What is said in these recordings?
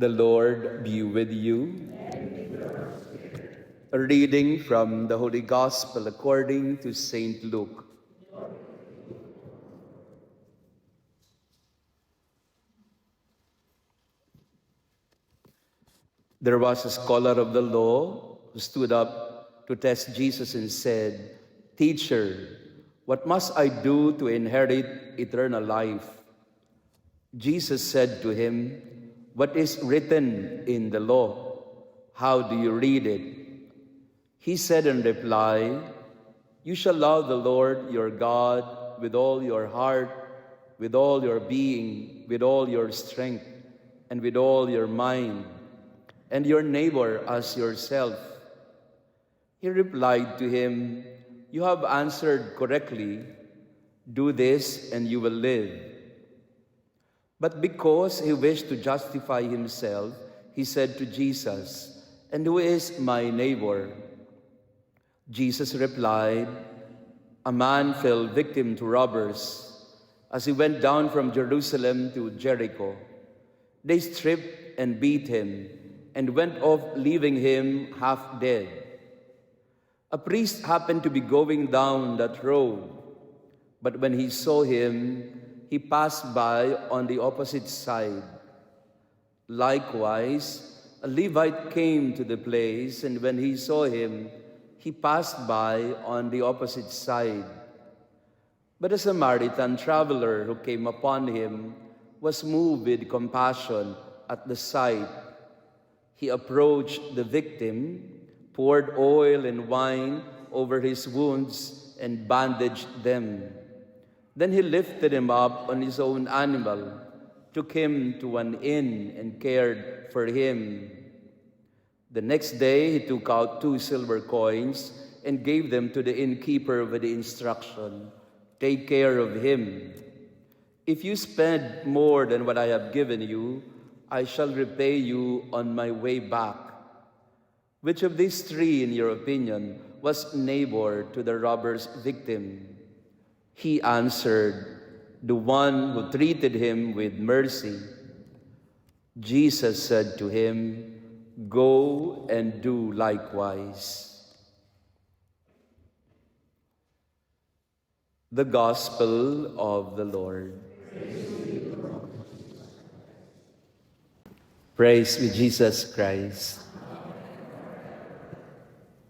The Lord be with you. A reading from the Holy Gospel according to Saint Luke. There was a scholar of the law who stood up to test Jesus and said, "Teacher, what must I do to inherit eternal life?" Jesus said to him, "What is written in the law? How do you read it?" He said in reply, "You shall love the Lord your God with all your heart, with all your being, with all your strength, and with all your mind, and your neighbor as yourself." He replied to him, "You have answered correctly. Do this and you will live." But because he wished to justify himself, he said to Jesus, "And who is my neighbor?" Jesus replied, "A man fell victim to robbers as he went down from Jerusalem to Jericho. They stripped and beat him and went off, leaving him half dead. A priest happened to be going down that road, but when he saw him, he passed by on the opposite side. Likewise, a Levite came to the place, and when he saw him, he passed by on the opposite side. But a Samaritan traveler who came upon him was moved with compassion at the sight. He approached the victim, poured oil and wine over his wounds, and bandaged them. Then he lifted him up on his own animal, took him to an inn, and cared for him. The next day, he took out 2 silver coins and gave them to the innkeeper with the instruction, 'Take care of him. If you spend more than what I have given you, I shall repay you on my way back.' Which of these 3, in your opinion, was neighbor to the robber's victim?" He answered, "The one who treated him with mercy." Jesus said to him, "Go and do likewise." The Gospel of the Lord. Praise be Jesus Christ.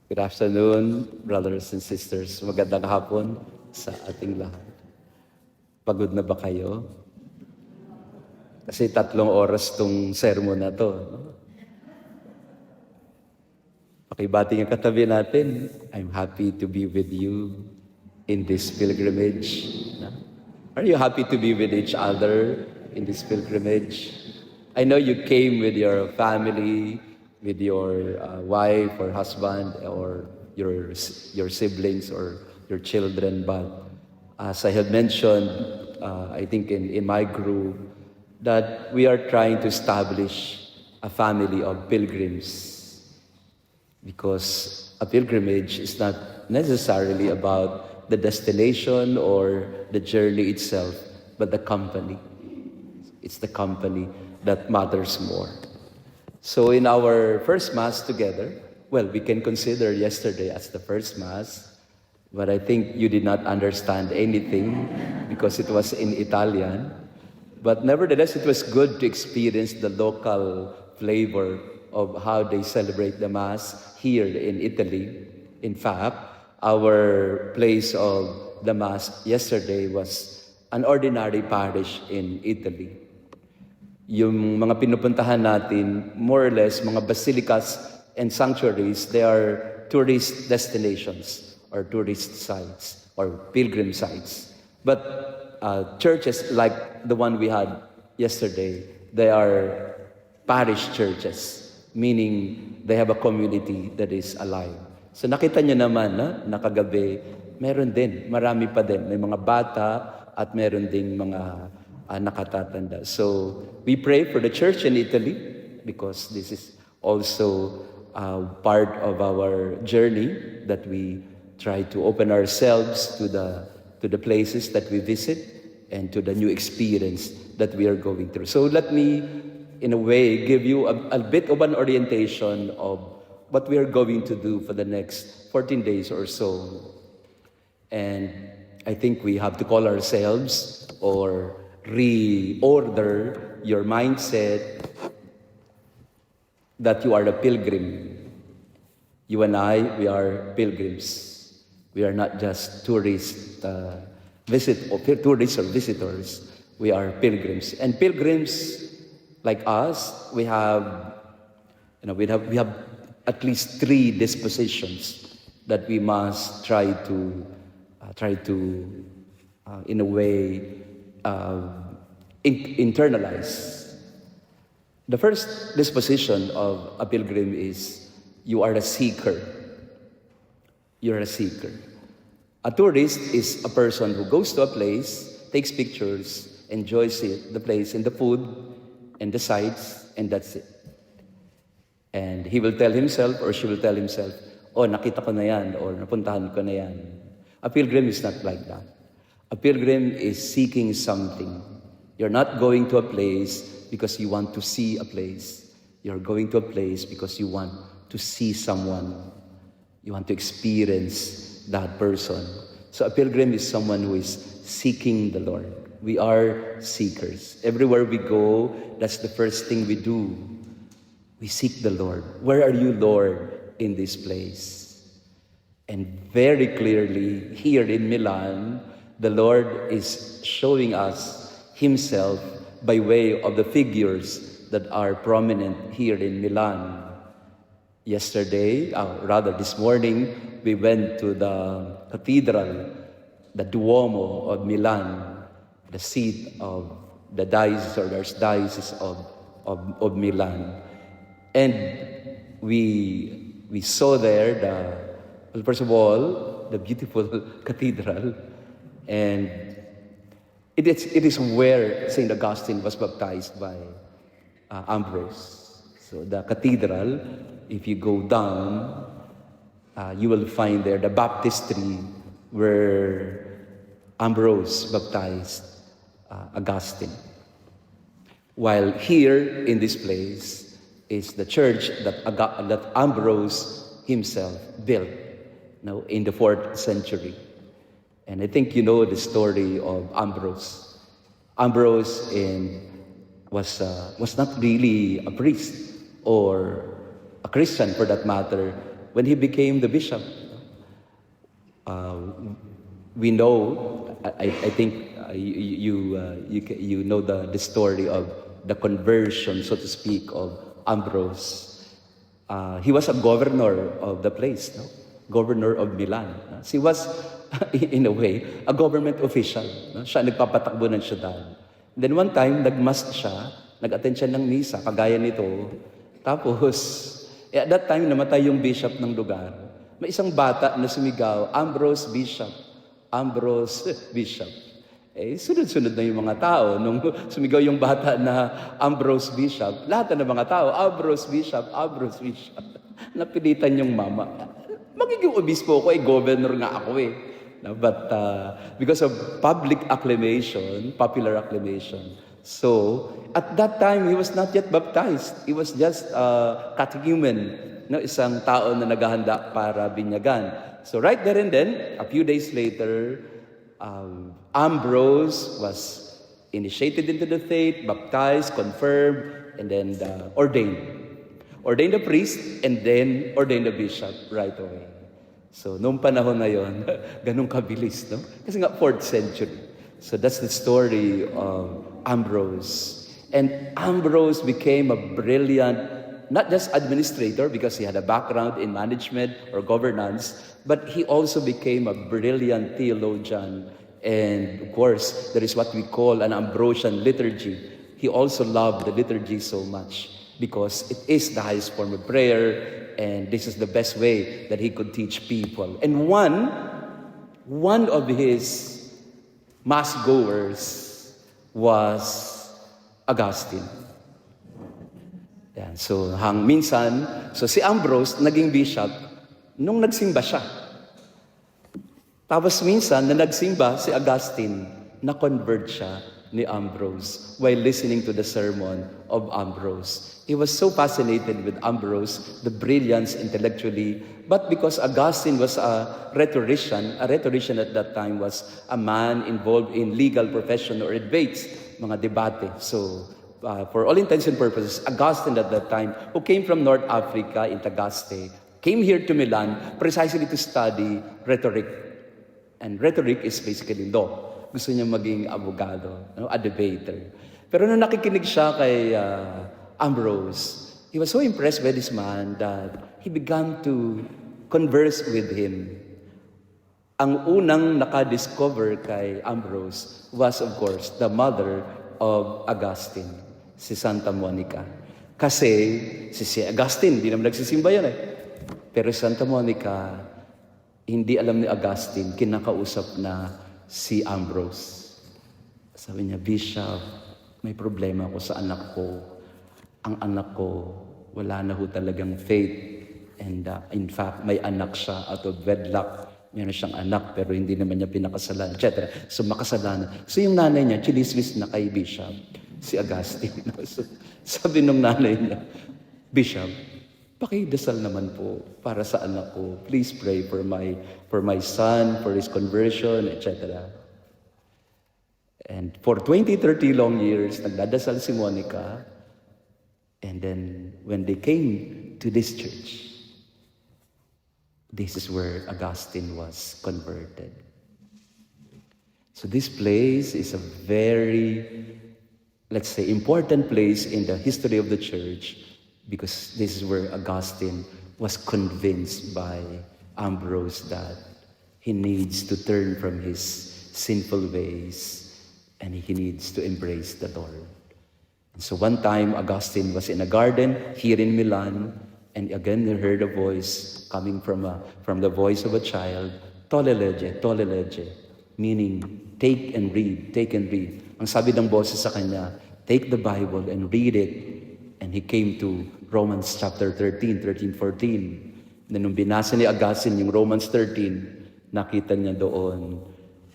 Good afternoon, brothers and sisters. Magandang hapon sa ating lahat. Pagod na ba kayo? Kasi 3 oras tong sermon na to. No? Pakibati ang katabi natin. I'm happy to be with you in this pilgrimage. No? Are you happy to be with each other in this pilgrimage? I know you came with your family, with your wife or husband or your siblings or your children, but as I have mentioned, I think in my group, that we are trying to establish a family of pilgrims, because a pilgrimage is not necessarily about the destination or the journey itself, but the company. It's the company that matters more. So in our first Mass together, well, we can consider yesterday as the first Mass, but I think you did not understand anything because it was in Italian. But nevertheless, it was good to experience the local flavor of how they celebrate the Mass here in Italy. In fact, our place of the Mass yesterday was an ordinary parish in Italy. Yung mga pinupuntahan natin, more or less, mga basilicas and sanctuaries, they are tourist destinations or tourist sites or pilgrim sites. But churches like the one we had yesterday, they are parish churches, meaning they have a community that is alive. So nakita niyo naman na kagabi, meron din, marami pa din. May mga bata at meron ding mga nakatatanda. So we pray for the church in Italy because this is also part of our journey, that we try to open ourselves to the places that we visit and to the new experience that we are going through. So let me in a way, give you a bit of an orientation of what we are going to do for the next 14 days or so. And I think we have to call ourselves or reorder your mindset that you are a pilgrim. You and I, we are pilgrims. We are not just tourists or visitors. We are pilgrims. And pilgrims like us, we have at least 3 dispositions that we must try to in a way internalize. The first disposition of a pilgrim is you are a seeker. You're a seeker. A tourist is a person who goes to a place, takes pictures, enjoys the place and the food and the sights, and that's it. And he will tell himself or she will tell himself, oh, nakita ko na yan or napuntahan ko na yan. A pilgrim is not like that. A pilgrim is seeking something. You're not going to a place because you want to see a place. You're going to a place because you want to see someone. You want to experience that person. So a pilgrim is someone who is seeking the Lord. We are seekers. Everywhere we go, that's the first thing we do. We seek the Lord. Where are you, Lord, in this place? And very clearly, here in Milan, the Lord is showing us Himself by way of the figures that are prominent here in Milan. Yesterday, this morning, we went to the cathedral, the Duomo of Milan, the seat of the diocese or archdiocese of Milan. And we saw there first of all, the beautiful cathedral, and it is where St. Augustine was baptized by Ambrose. So the cathedral, if you go down, you will find there the baptistry where Ambrose baptized Augustine. While here in this place is the church that Ambrose himself built in the 4th century. And I think you know the story of Ambrose. Ambrose was not really a priest or a Christian for that matter when he became the bishop. We know, I think you know the story of the conversion, so to speak, of Ambrose. He was a governor of the place, governor of Milan. He was, in a way, a government official. Siya nagpapatakbo ng syudad. Then one time, nagmask siya, nag-attend siya ng misa, kagaya nito. Tapos, at that time, namatay yung bishop ng lugar. May isang bata na sumigaw, Ambrose Bishop, Ambrose Bishop. Sunod-sunod na yung mga tao. Nung sumigaw yung bata na Ambrose Bishop, lahat na ng mga tao, Ambrose Bishop, Ambrose Bishop. Napilitan yung mama. Magiging obispo ko, governor nga ako But because of popular acclamation, so at that time, he was not yet baptized. He was just a catechumen, isang tao na naghahanda para binyagan. So right there and then, a few days later, Ambrose was initiated into the faith, baptized, confirmed, and then ordained. Ordained a priest, and then ordained a bishop right away. So, noong panahon na yon, ganun kabilis, Kasi nga, 4th century. So, that's the story of Ambrose. And Ambrose became a brilliant, not just administrator, because he had a background in management or governance, but he also became a brilliant theologian. And, of course, there is what we call an Ambrosian liturgy. He also loved the liturgy so much because it is the highest form of prayer, and this is the best way that he could teach people. And one of his mass goers was Augustine. Yan. So minsan, si Ambrose naging bishop nung nagsimba siya. Tapos minsan na nagsimba si Augustine, na-convert siya ni Ambrose while listening to the sermon of Ambrose. He was so fascinated with Ambrose, the brilliance intellectually, but because Augustine was a rhetorician at that time was a man involved in legal profession or debates, mga debate. So, for all intents and purposes, Augustine at that time, who came from North Africa in Tagaste, came here to Milan precisely to study rhetoric. And rhetoric is basically law. Gusto niya maging abogado, a debater. Pero nung nakikinig siya kay Ambrose, he was so impressed by this man that he began to converse with him. Ang unang nakadiscover kay Ambrose was, of course, the mother of Augustine, si Santa Monica. Kasi si Augustine, hindi naman nagsisimba yan eh. Pero Santa Monica, hindi alam ni Augustine, kinakausap na si Ambrose. Sabi niya, Bishop, may problema ako sa anak ko. Ang anak ko, wala na ho talagang faith. And in fact, may anak siya out of wedlock. Meron siyang anak, pero hindi naman niya pinakasalan, etc. So, makasalanan. So, yung nanay niya, chinismis na kay Bishop, si Augustine. So, sabi nung nanay niya, Bishop, pakidasal naman po para sa anak ko. Please pray for my son, for his conversion, etc. And for 20, 30 long years, nagdadasal si Monica. And then, when they came to this church, this is where Augustine was converted. So this place is a very, let's say, important place in the history of the church because this is where Augustine was convinced by Ambrose that he needs to turn from his sinful ways and he needs to embrace the Lord. And so one time, Augustine was in a garden here in Milan, and again he heard a voice coming from the voice of a child, Tolle lege, meaning take and read, take and read. Ang sabi ng boses sa kanya, take the Bible and read it. And he came to Romans chapter 13, 14. Nung binasa ni Augustine yung Romans 13, nakita niya doon,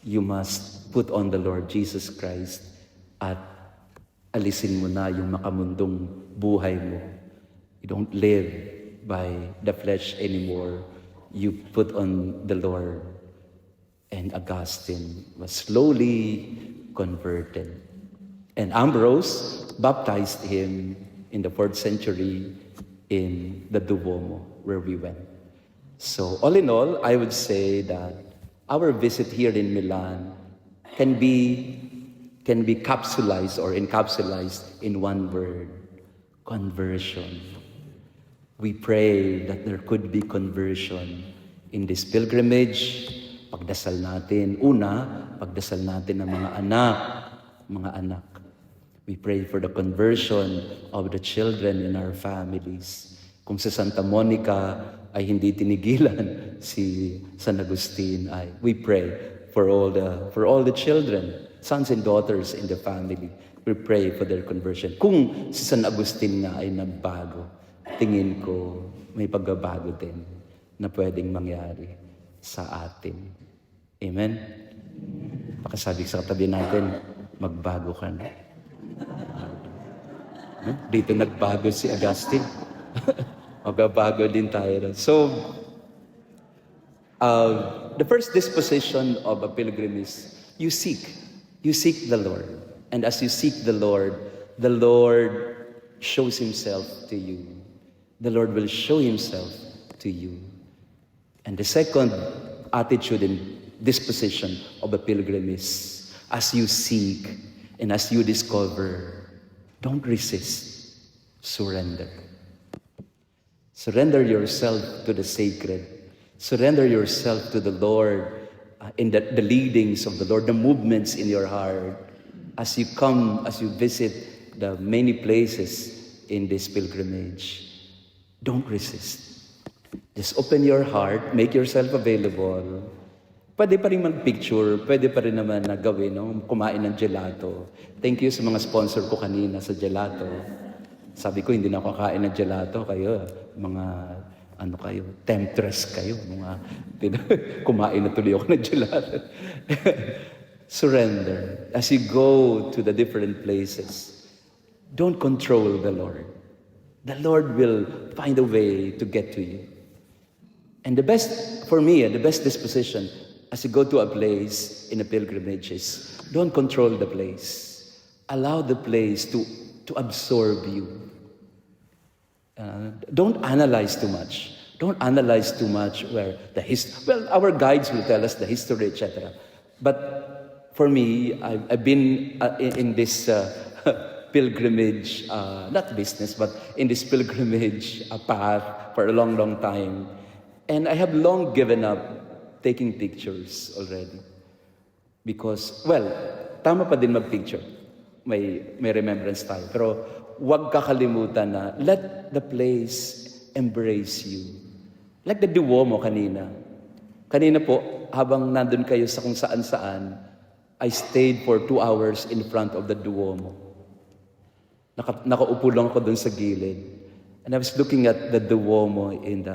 you must put on the Lord Jesus Christ at alisin mo na yung makamundong buhay mo. You don't live by the flesh anymore. You put on the Lord. And Augustine was slowly converted. And Ambrose baptized him in the 4th century in the Duomo where we went. So all in all, I would say that our visit here in Milan can be capsulized or encapsulized in one word, conversion. We pray that there could be conversion in this pilgrimage. Pagdasal natin, pagdasal natin ng mga anak. We pray for the conversion of the children in our families. Kung sa Santa Monica ay hindi tinigilan si San Agustin, we pray for all the children, sons and daughters in the family. We pray for their conversion. Kung si San Agustin nga ay nagbago, tingin ko may pagbabago din na pwedeng mangyari sa atin. Amen? Pakasabi sa katabi natin, magbago ka na. Dito nagbago si Agustin. Magbabago din tayo. So, the first disposition of a pilgrim is you seek the Lord. And as you seek the Lord shows Himself to you. The Lord will show Himself to you. And the second attitude and disposition of a pilgrim is, as you seek and as you discover, don't resist, surrender. Surrender yourself to the sacred. Surrender yourself to the Lord in the leadings of the Lord, the movements in your heart. As you come, as you visit the many places in this pilgrimage, don't resist. Just open your heart, make yourself available. Pwede pa rin mag-picture, pwede pa rin naman na gawin, kumain ng gelato. Thank you sa mga sponsor ko kanina sa gelato. Sabi ko, hindi na ako kakain ng gelato. Kayo, temptress kayo. Kumain na tuloy ako ng gelato. Surrender. As you go to the different places, don't control the Lord. The Lord will find a way to get to you. And the best, for me, the best disposition as you go to a place in a pilgrimage is don't control the place. Allow the place to absorb you. Don't analyze too much. Don't analyze too much where our guides will tell us the history, etc. But for me, I've been in this pilgrimage, not business, but in this pilgrimage path for a long, long time. And I have long given up taking pictures already. Because, well, tama pa din mag-picture. May remembrance tayo. Pero huwag kakalimutan na let the place embrace you. Like the Duomo kanina. Kanina po, habang nandun kayo sa kung saan-saan, I stayed for 2 hours in front of the Duomo. Nakaupo lang ako dun sa gilid. And I was looking at the Duomo in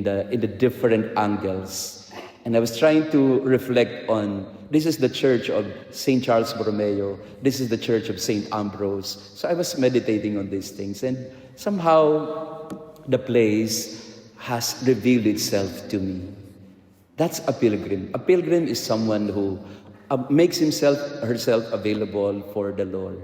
the different angles. And I was trying to reflect on, this is the church of St. Charles Borromeo. This is the church of St. Ambrose. So I was meditating on these things. And somehow, the place has revealed itself to me. That's a pilgrim. A pilgrim is someone who makes herself available for the Lord.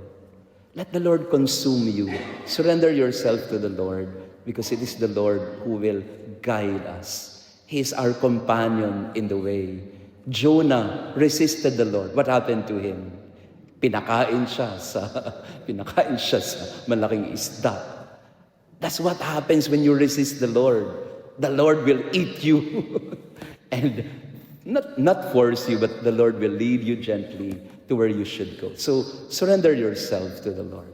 Let the Lord consume you. Surrender yourself to the Lord because it is the Lord who will guide us. He is our companion in the way. Jonah resisted the Lord. What happened to him? Pinakain siya sa malaking isda. That's what happens when you resist the Lord. The Lord will eat you. And not force you, but the Lord will lead you gently to where you should go. So surrender yourself to the Lord.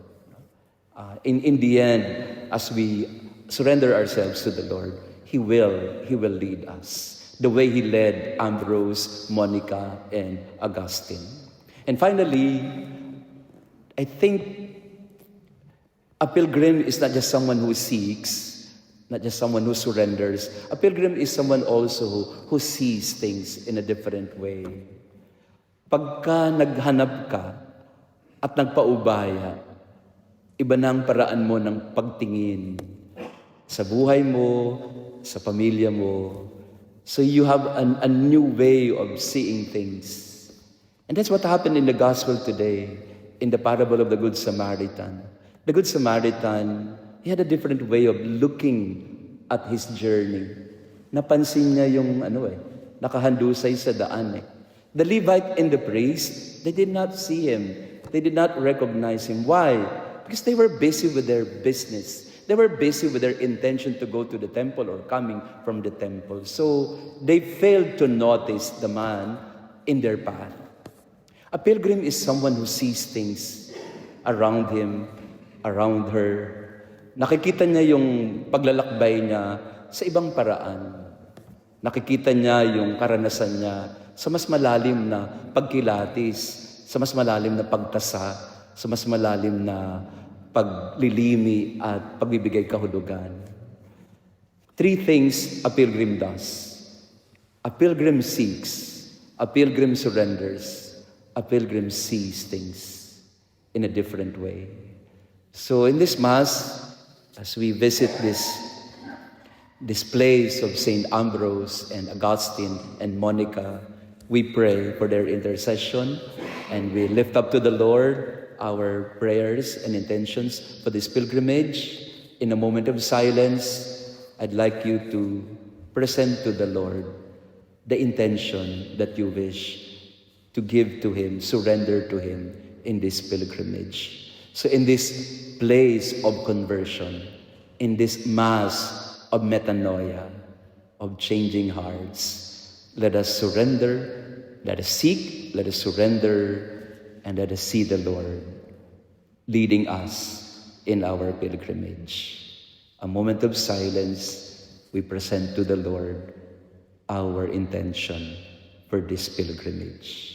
In the end, as we surrender ourselves to the Lord, He will lead us the way He led Ambrose, Monica, and Augustine. And finally, I think a pilgrim is not just someone who seeks, not just someone who surrenders. A pilgrim is someone also who sees things in a different way. Pagka naghanap ka at nagpaubaya, iba na ang paraan mo ng pagtingin sa buhay mo, sa pamilya mo. So you have a new way of seeing things. And that's what happened in the gospel today, in the parable of the Good Samaritan. The Good Samaritan, he had a different way of looking at his journey. Napansin niya yung nakahandusay sa daan. The Levite and the priest, they did not see him. They did not recognize him. Why? Because they were busy with their business. They were busy with their intention to go to the temple or coming from the temple. So they failed to notice the man in their path. A pilgrim is someone who sees things around him, around her. Nakikita niya yung paglalakbay niya sa ibang paraan. Nakikita niya yung karanasan niya sa mas malalim na pagkilatis, sa mas malalim na pagtasa, sa mas malalim na paglilimi at pagbibigay kahulugan. 3 things a pilgrim does. A pilgrim seeks, a pilgrim surrenders, a pilgrim sees things in a different way. So in this Mass, as we visit this place of St. Ambrose and Augustine and Monica, we pray for their intercession and we lift up to the Lord our prayers and intentions for this pilgrimage. In a moment of silence, I'd like you to present to the Lord the intention that you wish to give to Him, surrender to Him in this pilgrimage. So in this place of conversion, in this Mass of metanoia, of changing hearts, let us surrender, let us seek, let us surrender, and let us see the Lord leading us in our pilgrimage. A moment of silence, we present to the Lord our intention for this pilgrimage.